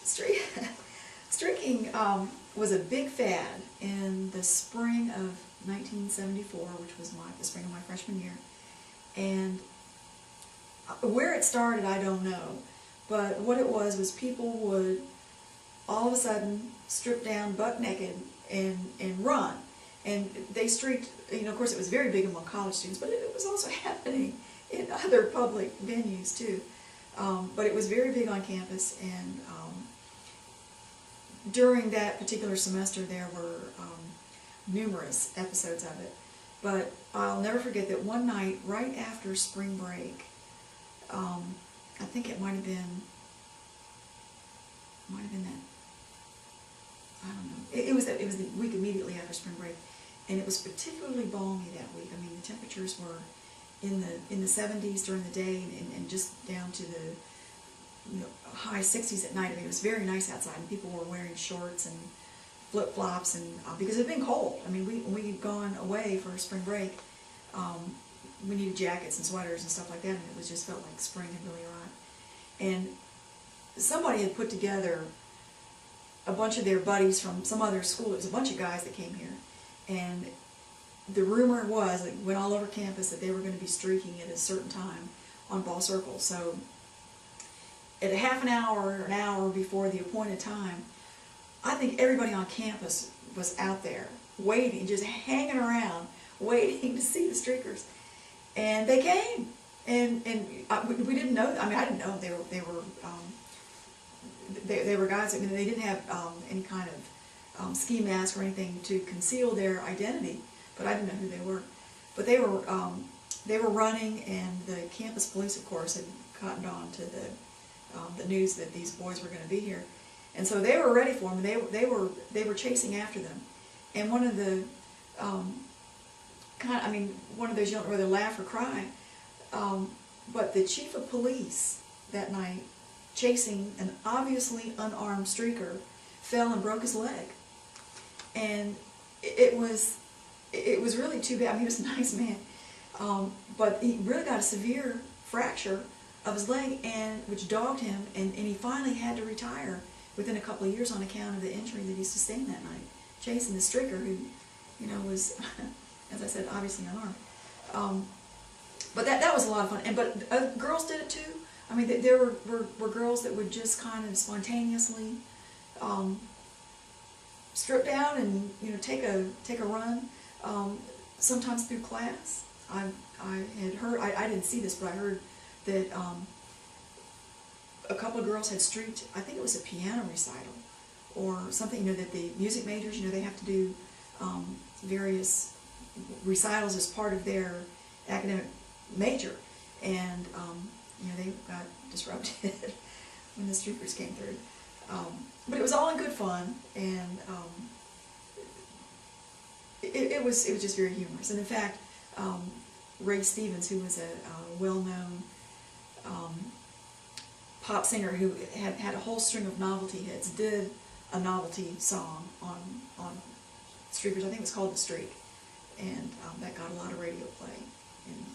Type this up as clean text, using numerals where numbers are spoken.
Streaking was a big fad in the spring of 1974, which was the spring of my freshman year. And where it started, I don't know. But what it was people would all of a sudden strip down buck naked and run. And they streaked, of course it was very big among college students, but it was also happening in other public venues too. But it was very big on campus, and during that particular semester there were numerous episodes of it. But I'll never forget that one night right after spring break, I think it might have been that, I don't know, it was the week immediately after spring break, and it was particularly balmy that week. I mean, the temperatures were in the 70s during the day, and just down to the high 60s at night. I mean, it was very nice outside, and people were wearing shorts and flip-flops, and because it had been cold. I mean, when we had gone away for spring break, we needed jackets and sweaters and stuff like that, and it was just felt like spring had really arrived. And somebody had put together a bunch of their buddies from some other school. It was a bunch of guys that came here, and the rumor was, it went all over campus, that they were going to be streaking at a certain time on Ball Circle. So at a half an hour or an hour before the appointed time, I think everybody on campus was out there waiting, just hanging around, waiting to see the streakers. And they came, and we didn't know. I mean, I didn't know they were guys. I mean, they didn't have any kind of ski mask or anything to conceal their identity, but I didn't know who they were. But they were running, and the campus police, of course, had cottoned on to the news that these boys were going to be here, and so they were ready for them. They were chasing after them, and one of the one of those, you don't really laugh or cry, but the chief of police that night, chasing an obviously unarmed streaker, fell and broke his leg. And it was really too bad. I mean, he was a nice man, but he really got a severe fracture of his leg, which dogged him, and he finally had to retire within a couple of years on account of the injury that he sustained that night, chasing the streaker, who, was, as I said, obviously unarmed. But that was a lot of fun. But girls did it too. I mean, there were girls that would just kind of spontaneously strip down and take a run. Sometimes through class. I had heard, I didn't see this, but I heard that a couple of girls had streaked. I think it was a piano recital or something. That the music majors, they have to do various recitals as part of their academic major, and they got disrupted when the streakers came through. But it was all in good fun, and it was just very humorous. And in fact, Ray Stevens, who was a well-known pop singer who had a whole string of novelty hits, did a novelty song on streakers. I think it was called "The Streak," and that got a lot of radio play. And